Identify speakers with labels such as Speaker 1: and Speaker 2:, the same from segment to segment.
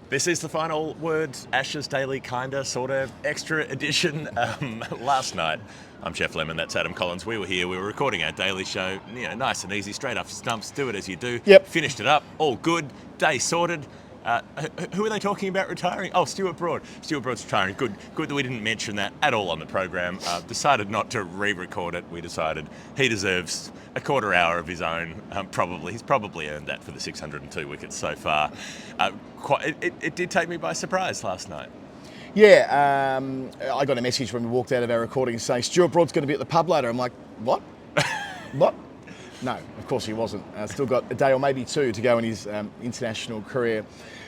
Speaker 1: This is the final word, Ashes Daily, kinda, sorta, extra edition. Last night, I'm Jeff Lemon, that's Adam Collins. We were here, we were recording our daily show, nice and easy, straight off stumps, do it as you do.
Speaker 2: Yep.
Speaker 1: Finished it up, all good, day sorted. Who are they talking about retiring? Oh, Stuart Broad. Stuart Broad's retiring. Good that we didn't mention that at all on the program. Decided not to re-record it. We decided he deserves a quarter hour of his own. He's probably earned that for the 602 wickets so far. It did take me by surprise last night.
Speaker 2: Yeah, I got a message when we walked out of our recording saying Stuart Broad's going to be at the pub later. I'm like, what? What? No, of course he wasn't. Still got a day or maybe two to go in his international career.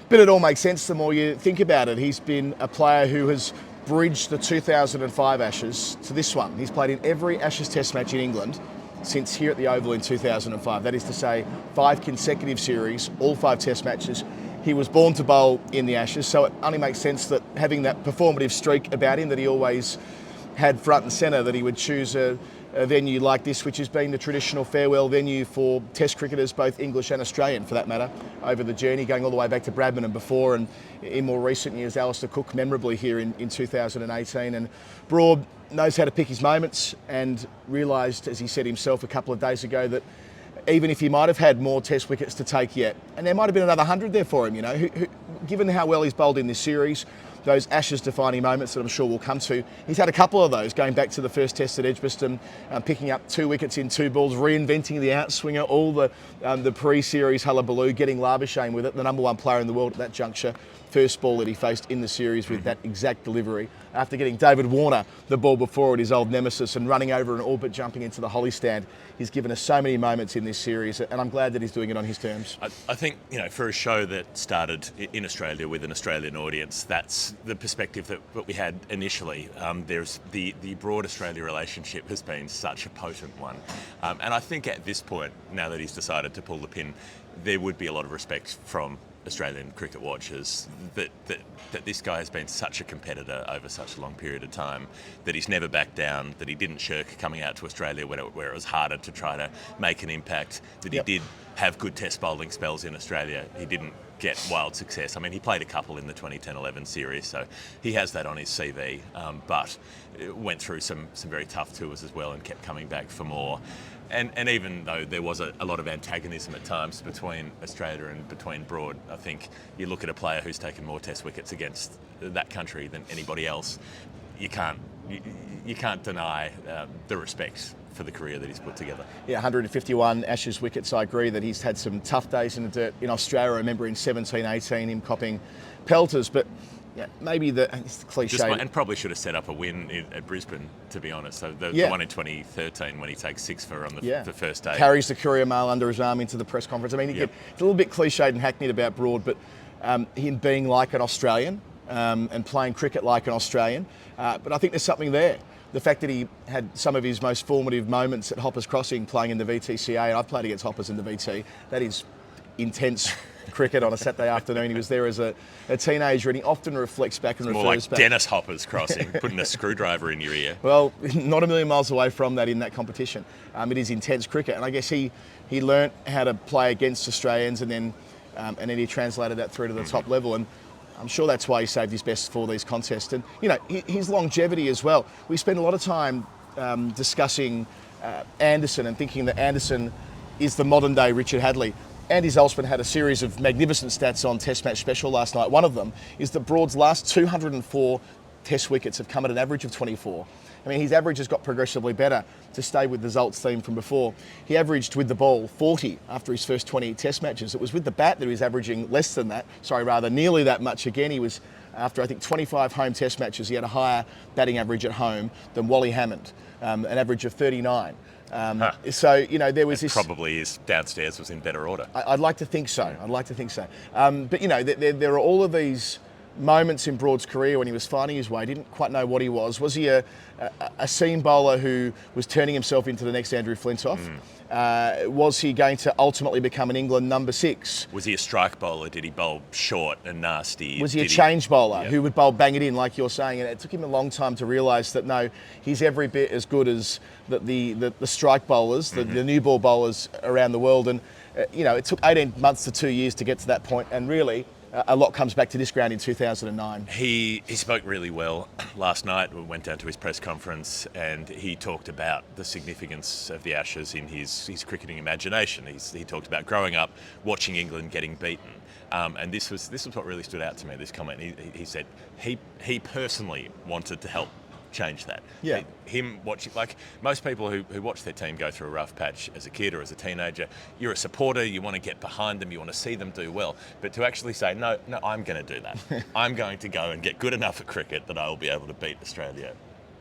Speaker 2: But it all makes sense the more you think about it. He's been a player who has bridged the 2005 Ashes to this one. He's played in every Ashes Test match in England since here at the Oval in 2005. That is to say, 5 consecutive series, all 5 Test matches. He was born to bowl in the Ashes, so it only makes sense that having that performative streak about him that he always had front and centre, that he would choose a venue like this, which has been the traditional farewell venue for Test cricketers, both English and Australian for that matter, over the journey, going all the way back to Bradman and before, and in more recent years, Alistair Cook memorably here in 2018. And Broad knows how to pick his moments and realised, as he said himself a couple of days ago, that even if he might have had more Test wickets to take yet, and there might have been another 100 there for him, given how well he's bowled in this series, those Ashes defining moments that I'm sure we'll come to. He's had a couple of those, going back to the first Test at Edgbaston, picking up 2 wickets in 2 balls, reinventing the outswinger, all the pre-series hullabaloo, getting Labuschagne with it, the number 1 player in the world at that juncture. First ball that he faced in the series with that exact delivery, after getting David Warner the ball before at his old nemesis and running over an all but jumping into the Holly stand. He's given us so many moments in this series, and I'm glad that he's doing it on his terms.
Speaker 1: I think, for a show that started in Australia with an Australian audience, that's the perspective that we had initially. There's the Broad Australia relationship has been such a potent one. And I think at this point, now that he's decided to pull the pin, there would be a lot of respect from Australian cricket watchers that this guy has been such a competitor over such a long period of time, that he's never backed down, that he didn't shirk coming out to Australia where it was harder to try to make an impact, that he did have good Test bowling spells in Australia. He didn't get wild success. I mean, he played a couple in the 2010-11 series, so he has that on his CV, but went through some very tough tours as well and kept coming back for more. And even though there was a lot of antagonism at times between Australia and between Broad, I think you look at a player who's taken more Test wickets against that country than anybody else, you can't deny the respect for the career that he's put together.
Speaker 2: Yeah, 151 Ashes wickets. I agree that he's had some tough days in the dirt in Australia. I remember in 17-18 him copping pelters, but maybe it's the cliche.
Speaker 1: And probably should have set up a win at Brisbane, to be honest. So the one in 2013 when he takes 6 for on the first day.
Speaker 2: Carries the Courier Mail under his arm into the press conference. I mean, it's a little bit cliched and hackneyed about Broad, but him being like an Australian and playing cricket like an Australian. But I think there's something there. The fact that he had some of his most formative moments at Hoppers Crossing playing in the VTCA, and I've played against Hoppers in the VT, that is intense cricket on a Saturday afternoon. He was there as a teenager, and he often reflects back and refers
Speaker 1: more like
Speaker 2: back.
Speaker 1: Dennis Hopper's Crossing, putting a screwdriver in your ear.
Speaker 2: Well, not a million miles away from that in that competition. It is intense cricket, and I guess he learnt how to play against Australians, and then he translated that through to the top level. And I'm sure that's why he saved his best for these contests. And, his longevity as well. We spend a lot of time discussing Anderson and thinking that Anderson is the modern day Richard Hadley. Andy Zaltzman had a series of magnificent stats on Test Match Special last night. One of them is that Broad's last 204 Test wickets have come at an average of 24. I mean, his average has got progressively better, to stay with the Zaltz theme from before. He averaged with the ball 40 after his first 20 Test matches. It was with the bat that he was averaging less than that. Nearly that much again. He was, after I think 25 home Test matches, he had a higher batting average at home than Wally Hammond, an average of 39. So, there was this...
Speaker 1: Probably his downstairs was in better order.
Speaker 2: I'd like to think so. But, there are all of these moments in Broad's career when he was finding his way, didn't quite know what he was. Was he a seam bowler who was turning himself into the next Andrew Flintoff? Was he going to ultimately become an England number 6?
Speaker 1: Was he a strike bowler? Did he bowl short and nasty?
Speaker 2: Was he a change bowler who would bowl bang it in, like you're saying? And it took him a long time to realise that, no, he's every bit as good as the strike bowlers, the new ball bowlers around the world. And, it took 18 months to 2 years to get to that point. And really, a lot comes back to this ground in 2009.
Speaker 1: He spoke really well last night. We went down to his press conference and he talked about the significance of the Ashes in his cricketing imagination. He talked about growing up watching England getting beaten. And this was what really stood out to me, this comment. He said he personally wanted to help change that.
Speaker 2: Yeah.
Speaker 1: Him watching, like most people who watch their team go through a rough patch as a kid or as a teenager, you're a supporter, you want to get behind them, you want to see them do well. But to actually say, no, I'm going to do that. I'm going to go and get good enough at cricket that I will be able to beat Australia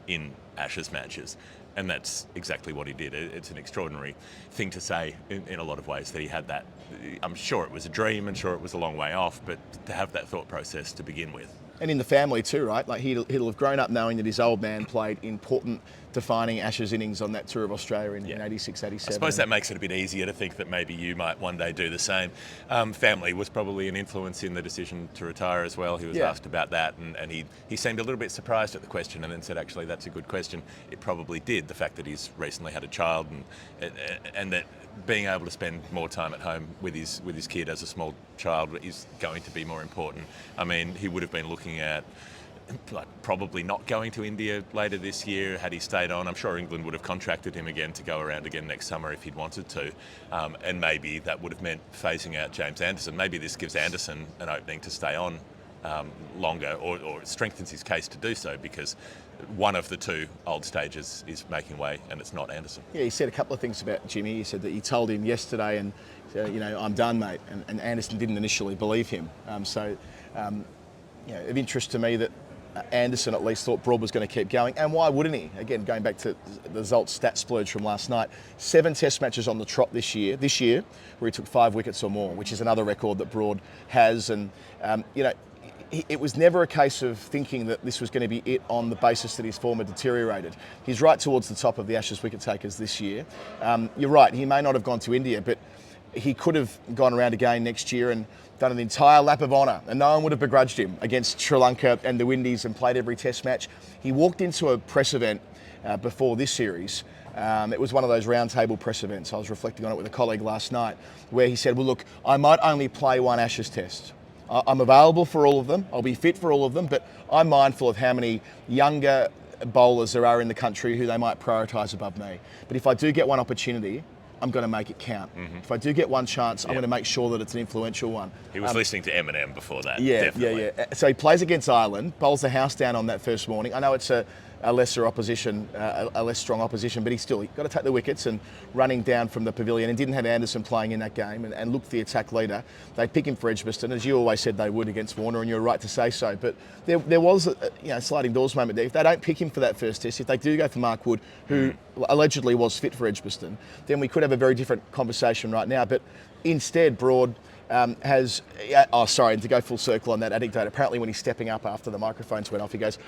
Speaker 1: in Ashes matches. And that's exactly what he did. It's an extraordinary thing to say in a lot of ways that he had that. I'm sure it was a dream and sure it was a long way off, but to have that thought process to begin with.
Speaker 2: And in the family too, right? Like he'll have grown up knowing that his old man played important defining Ashes innings on that tour of Australia in 86, 87.
Speaker 1: I suppose that makes it a bit easier to think that maybe you might one day do the same. Family was probably an influence in the decision to retire as well. He was asked about that and he seemed a little bit surprised at the question and then said, actually, that's a good question. It probably did. The fact that he's recently had a child and that being able to spend more time at home with his kid as a small child is going to be more important. I mean, he would have been looking at probably not going to India later this year had he stayed on. I'm sure England would have contracted him again to go around again next summer if he'd wanted to. And maybe that would have meant phasing out James Anderson. Maybe this gives Anderson an opening to stay on longer or strengthens his case to do so because one of the two old stages is making way and it's not Anderson. Yeah,
Speaker 2: he said a couple of things about Jimmy. He said that he told him yesterday and I'm done, mate. And Anderson didn't initially believe him. Of interest to me that Anderson at least thought Broad was going to keep going. And why wouldn't he? Again, going back to the results stat splurge from last night, 7 test matches on the trot this year, where he took 5 wickets or more, which is another record that Broad has. And, it was never a case of thinking that this was going to be it on the basis that his form had deteriorated. He's right towards the top of the Ashes wicket takers this year. You're right, he may not have gone to India, but he could have gone around again next year and done an entire lap of honour, and no one would have begrudged him against Sri Lanka and the Windies and played every test match. He walked into a press event before this series. It was one of those round table press events. I was reflecting on it with a colleague last night, where he said, well, look, I might only play one Ashes test. I'm available for all of them. I'll be fit for all of them, but I'm mindful of how many younger bowlers there are in the country who they might prioritise above me. But if I do get one opportunity, I'm going to make it count. Mm-hmm. If I do get one chance, I'm going to make sure that it's an influential one.
Speaker 1: He was listening to Eminem before that.
Speaker 2: Yeah. So he plays against Ireland, bowls the house down on that first morning. I know it's a lesser opposition, a less strong opposition, but he got to take the wickets and running down from the pavilion and didn't have Anderson playing in that game and looked the attack leader. They pick him for Edgbaston, as you always said they would against Warner, and you're right to say so. But there was a sliding doors moment there. If they don't pick him for that first test, if they do go for Mark Wood, who allegedly was fit for Edgbaston, then we could have a very different conversation right now. But instead, Broad and to go full circle on that anecdote, apparently when he's stepping up after the microphones went off, he goes,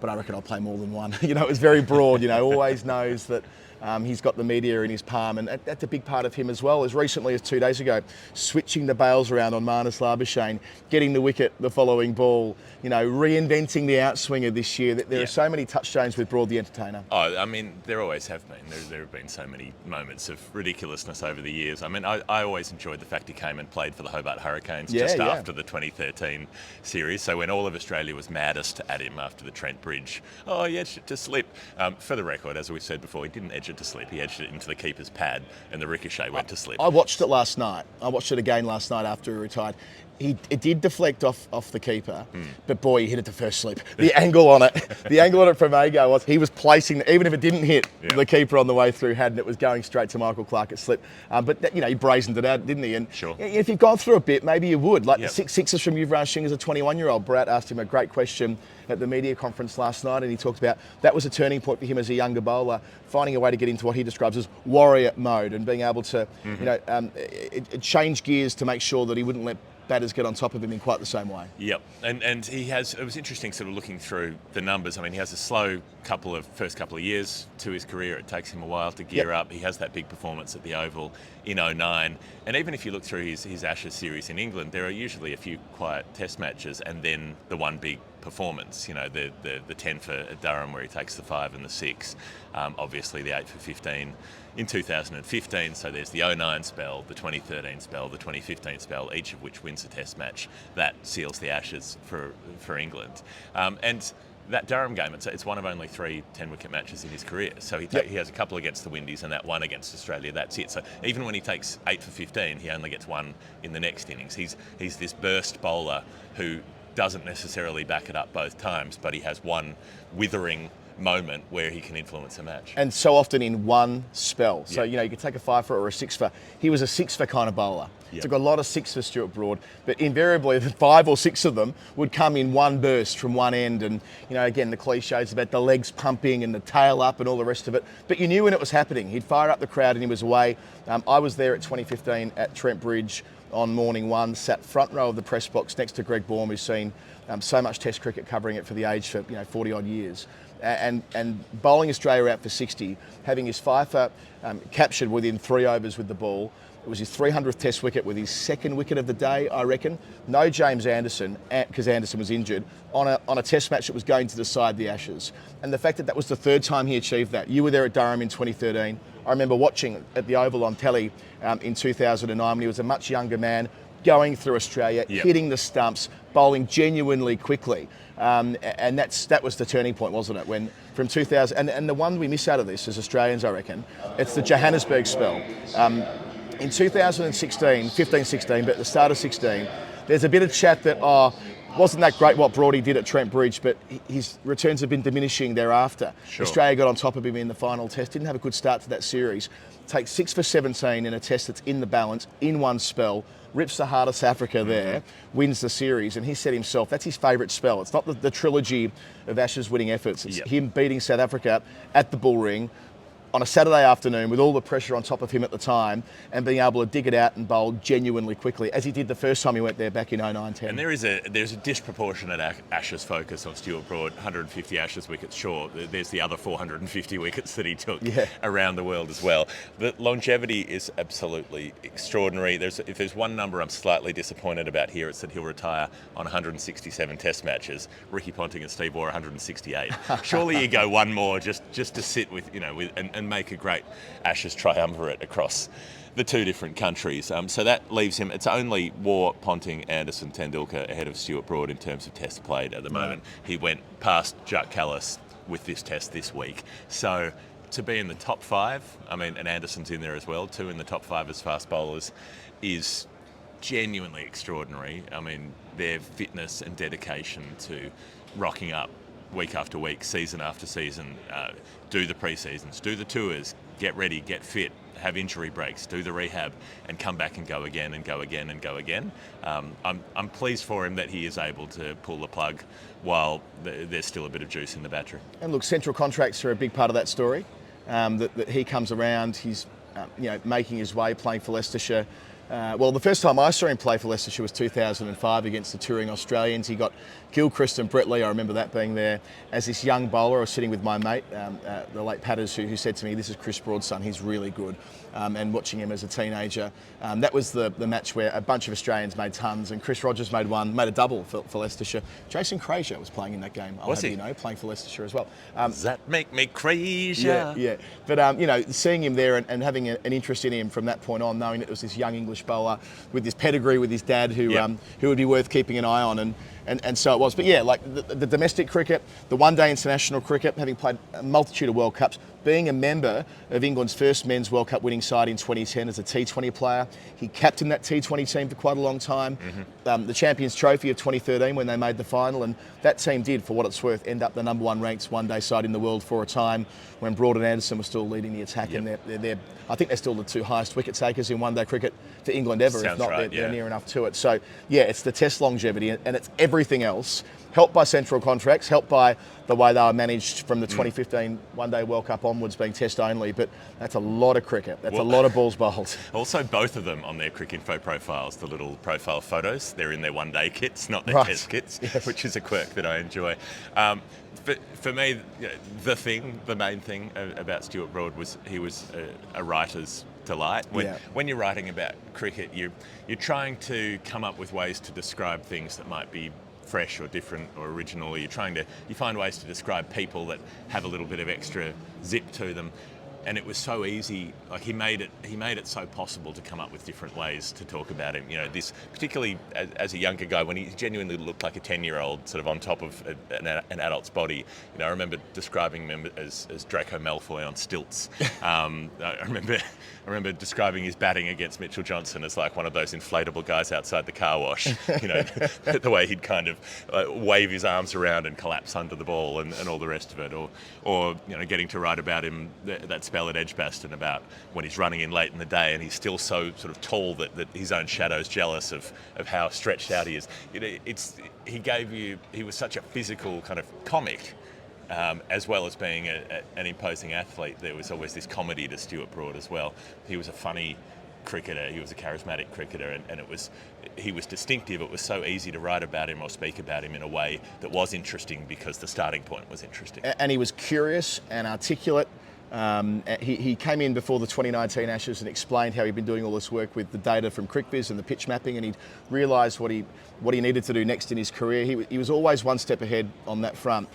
Speaker 2: but I reckon I'll play more than one. It was very Broad, always knows that he's got the media in his palm, and that's a big part of him as well. As recently as 2 days ago, switching the bails around on Marnus Labuschagne, getting the wicket the following ball, reinventing the outswinger this year. There are so many touchdowns with Broad the entertainer.
Speaker 1: Oh, I mean, there always have been. There have been so many moments of ridiculousness over the years. I mean, I always enjoyed the fact he came and played for the Hobart Hurricanes after the 2013 series. So when all of Australia was maddest at him after the Trent Bridge, he edged it to slip. For the record, as we said before, he didn't edge it to slip. He edged it into the keeper's pad and the ricochet went to slip.
Speaker 2: I watched it last night. I watched it again last night after he retired. It did deflect off the keeper, but boy, he hit it to first slip. The angle on it from Ago was he was placing, even if it didn't hit the keeper on the way through, hadn't it was going straight to Michael Clark at slip. But he brazened it out, didn't he? And
Speaker 1: sure.
Speaker 2: If you've gone through a bit, maybe you would. Like the sixes from Yuvraj Singh as a 21-year-old. Brat asked him a great question at the media conference last night, and he talked about that was a turning point for him as a younger bowler, finding a way to get into what he describes as warrior mode and being able to, change gears to make sure that he wouldn't let batters get on top of him in quite the same way.
Speaker 1: Yep, and he has. It was interesting, sort of looking through the numbers. I mean, he has a slow first couple of years to his career. It takes him a while to gear up. He has that big performance at the Oval in 2009, and even if you look through his Ashes series in England, there are usually a few quiet Test matches, and then the one big performance. You know, the 10 for Durham where he takes the 5 and the 6. Obviously the 8 for 15 in 2015. So there's the 09 spell, the 2013 spell, the 2015 spell, each of which wins a Test match. That seals the Ashes for England. And that Durham game, it's one of only 3 10-wicket matches in his career. So he has a couple against the Windies and that one against Australia, that's it. So even when he takes 8 for 15, he only gets 1 in the next innings. He's this burst bowler who doesn't necessarily back it up both times, but he has one withering moment where he can influence a match.
Speaker 2: And so often in one spell. So, you could take a 5 for or a 6 for. He was a 6 for kind of bowler. Took a lot of 6 for Stuart Broad, but invariably the 5 or 6 of them would come in one burst from one end. And, again, the cliches about the legs pumping and the tail up and all the rest of it. But you knew when it was happening. He'd fire up the crowd and he was away. I was there at 2015 at Trent Bridge on morning one, sat front row of the press box next to Greg Baum, who's seen so much Test cricket, covering it for the age for 40 odd years. And bowling Australia out for 60, having his fifer captured within 3 overs with the ball. It was his 300th Test wicket with his 2nd wicket of the day, I reckon. No James Anderson, because Anderson was injured, on a Test match that was going to decide the Ashes. And the fact that was the 3rd time he achieved that. You were there at Durham in 2013. I remember watching at the Oval on telly in 2009 when he was a much younger man, going through Australia, hitting the stumps, bowling genuinely quickly. And that was the turning point, wasn't it? When from 2000, and the one we miss out of this as Australians, I reckon, it's the Johannesburg spell. In 2016, 15-16, but at the start of 16, there's a bit of chat that, wasn't that great what Broady did at Trent Bridge, but his returns have been diminishing thereafter.
Speaker 1: Sure.
Speaker 2: Australia got on top of him in the final Test, didn't have a good start to that series. Takes 6 for 17 in a Test that's in the balance, in one spell, rips the heart of South Africa there, wins the series, and he said himself, that's his favourite spell. It's not the trilogy of Ashes winning efforts, it's him beating South Africa at the Bull Ring on a Saturday afternoon with all the pressure on top of him at the time and being able to dig it out and bowl genuinely quickly, as he did the first time he went there back in 09-10.
Speaker 1: And there's a disproportionate Ashes focus on Stuart Broad, 150 Ashes wickets, sure. There's the other 450 wickets that he took around the world as well. The longevity is absolutely extraordinary. If there's one number I'm slightly disappointed about here, it's that he'll retire on 167 Test matches. Ricky Ponting and Steve Waugh 168. Surely you go one more just to sit with, and make a great Ashes triumvirate across the 2 different countries. So that leaves him, it's only Waugh, Ponting, Anderson, Tendulkar ahead of Stuart Broad in terms of Tests played at the moment. He went past Jack Callis with this Test this week. So to be in the top 5, and Anderson's in there as well, 2 in the top 5 as fast bowlers, is genuinely extraordinary. Their fitness and dedication to rocking up week after week, season after season, do the pre-seasons, do the tours, get ready, get fit, have injury breaks, do the rehab, and come back and go again and go again and go again. I'm pleased for him that he is able to pull the plug while there's still a bit of juice in the battery. And
Speaker 2: look, central contracts are a big part of that story. That he comes around, he's making his way, playing for Leicestershire. The first time I saw him play for Leicestershire was 2005 against the touring Australians. He got Gilchrist and Brett Lee, I remember that being there. As this young bowler, I was sitting with my mate, the late Patters, who said to me, this is Chris Broad's son, he's really good. And watching him as a teenager. That was the match where a bunch of Australians made tons, and Chris Rogers made a double for Leicestershire. Jason Frazier was playing in that game, playing for Leicestershire as well.
Speaker 1: Does that make me crazy?
Speaker 2: Yeah. But, seeing him there and having an interest in him from that point on, knowing that it was this young English bowler with this pedigree with his dad who would be worth keeping an eye on, and so it was. But the domestic cricket, the one-day international cricket, having played a multitude of World Cups, being a member of England's first men's World Cup winning side in 2010 as a T20 player. He captained that T20 team for quite a long time. The Champions Trophy of 2013 when they made the final, and that team did, for what it's worth, end up the number 1 ranked one-day side in the world for a time when Broad and Anderson were still leading the attack, and I think they're still the 2 highest wicket takers in one-day cricket for England ever.
Speaker 1: Sounds
Speaker 2: if not,
Speaker 1: right,
Speaker 2: they're near enough to it. So, it's the Test longevity, and it's everything else, helped by central contracts, helped by the way they were managed from the 2015 One-Day World Cup onwards being Test only, but that's a lot of cricket. That's a lot of balls bowled.
Speaker 1: Also, both of them on their Cricinfo profiles, the little profile photos, they're in their one-day kits, not their Test kits, which is a quirk that I enjoy. For me, the main thing about Stuart Broad was he was a writer's delight. When you're writing about cricket, you're trying to come up with ways to describe things that might be fresh or different or original, or you find ways to describe people that have a little bit of extra zip to them. And it was so easy. Like he made it so possible to come up with different ways to talk about him. You know, this particularly as a younger guy, when he genuinely looked like a 10-year-old, sort of on top of an adult's body. You know, I remember describing him as Draco Malfoy on stilts. I remember describing his batting against Mitchell Johnson as like one of those inflatable guys outside the car wash. You know, the way he'd kind of wave his arms around and collapse under the ball and all the rest of it. Or you know, getting to write about him that spell at Edgbaston about when he's running in late in the day and he's still so sort of tall that his own shadow's jealous of how stretched out he is. You know, he was such a physical kind of comic. As well as being an imposing athlete, there was always this comedy to Stuart Broad as well. He was a funny cricketer, he was a charismatic cricketer, and he was distinctive. It was so easy to write about him or speak about him in a way that was interesting because the starting point was interesting.
Speaker 2: And he was curious and articulate. He came in before the 2019 Ashes and explained how he'd been doing all this work with the data from CricViz and the pitch mapping, and he'd realised what he needed to do next in his career. He was always one step ahead on that front.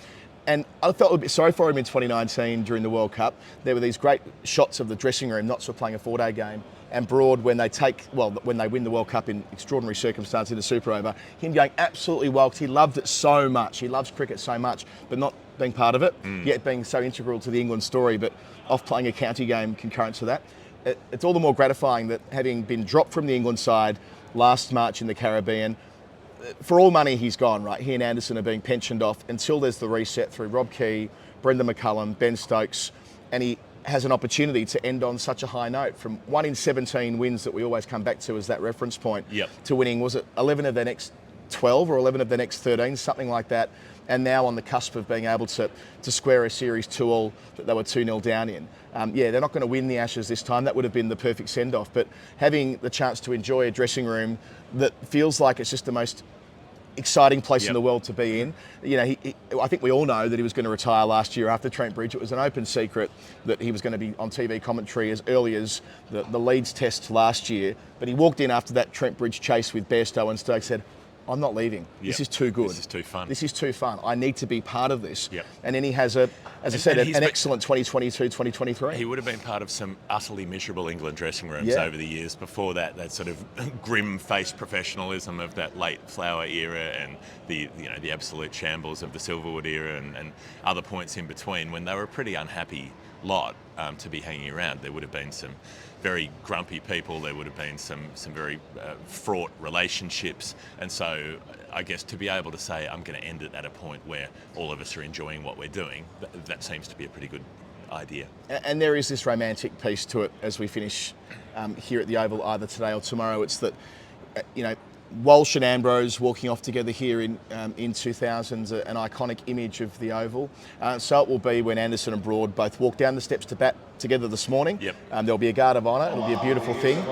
Speaker 2: And I felt a bit sorry for him in 2019 during the World Cup. There were these great shots of the dressing room, Notts were playing a 4-day game, and Broad, when they win the World Cup in extraordinary circumstance in the Super Over, him going absolutely wild. He loved it so much. He loves cricket so much, but not being part of it, yet being so integral to the England story, but off playing a county game concurrent to that. It's all the more gratifying that having been dropped from the England side last March in the Caribbean, for all money he's gone, right? He and Anderson are being pensioned off until there's the reset through Rob Key, Brendan McCullum, Ben Stokes, and he has an opportunity to end on such a high note. From 1 in 17 wins that we always come back to as that reference point, to winning, was it 11 of their next 12 or 11 of their next 13, something like that, and now on the cusp of being able to square a series 2-all that they were 2-0 down in. They're not going to win the Ashes this time. That would have been the perfect send-off, but having the chance to enjoy a dressing room that feels like it's just the most exciting place in the world to be in. You know, I think we all know that he was going to retire last year after Trent Bridge. It was an open secret that he was going to be on TV commentary as early as the Leeds Test last year, but he walked in after that Trent Bridge chase with Bairstow, and Stokes said, I'm not leaving. This is too good.
Speaker 1: This is too fun.
Speaker 2: This is too fun. I need to be part of this. And then he has, an excellent 2022, 2023.
Speaker 1: He would have been part of some utterly miserable England dressing rooms over the years before that sort of grim-faced professionalism of that late Flower era and the absolute shambles of the Silverwood era and other points in between when they were a pretty unhappy lot to be hanging around. There would have been some very grumpy people, there would have been some very fraught relationships, and so I guess to be able to say I'm going to end it at a point where all of us are enjoying what we're doing, that seems to be a pretty good idea.
Speaker 2: And there is this romantic piece to it as we finish here at the Oval either today or tomorrow. It's that, Walsh and Ambrose walking off together here in 2000's an iconic image of the Oval. So it will be when Anderson and Broad both walk down the steps to bat together this morning. There'll be a guard of honour. It'll be a beautiful thing.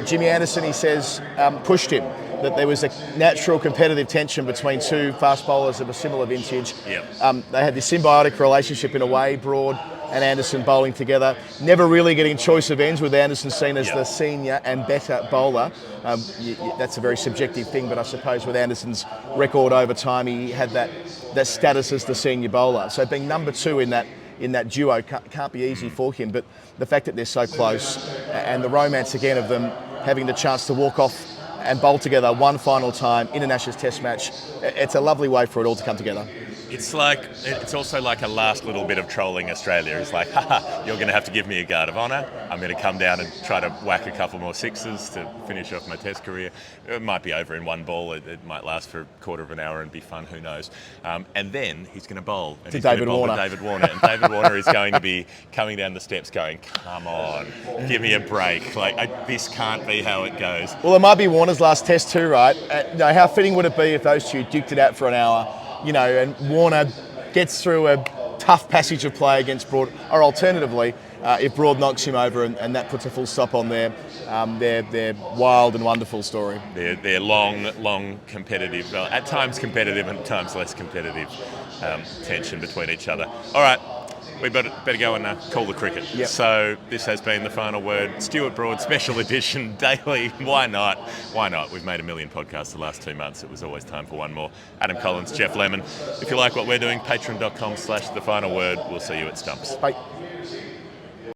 Speaker 2: Jimmy Anderson, he says, pushed him, that there was a natural competitive tension between two fast bowlers of a similar vintage. They had this symbiotic relationship in a way, Broad and Anderson bowling together, never really getting choice of ends, with Anderson seen as the senior and better bowler. That's a very subjective thing, but I suppose with Anderson's record over time, he had that status as the senior bowler. So being number 2 in that duo can't be easy for him, but the fact that they're so close and the romance again of them having the chance to walk off and bowl together one final time in an Ashes Test match, it's a lovely way for it all to come together.
Speaker 1: It's also like a last little bit of trolling Australia. It's like, you're going to have to give me a guard of honour. I'm going to come down and try to whack a couple more sixes to finish off my Test career. It might be over in one ball. It might last for a quarter of an hour and be fun. Who knows? And then he's going to bowl. And
Speaker 2: to David Warner.
Speaker 1: And David Warner is going to be coming down the steps going, come on, give me a break. This can't be how it goes.
Speaker 2: Well, it might be Warner's last Test too, right? How fitting would it be if those two duked it out for an hour? And Warner gets through a tough passage of play against Broad, or alternatively, if Broad knocks him over and that puts a full stop on their wild and wonderful story.
Speaker 1: Their long competitive, well, at times competitive and at times less competitive tension between each other. All right, We better go and call the cricket.
Speaker 2: Yep.
Speaker 1: So this has been The Final Word, Stuart Broad Special Edition Daily. Why not? Why not? We've made a million podcasts the last 2 months. It was always time for one more. Adam Collins, Jeff Lemon. If you like what we're doing, patreon.com/The Final Word. We'll see you at Stumps.
Speaker 2: Bye.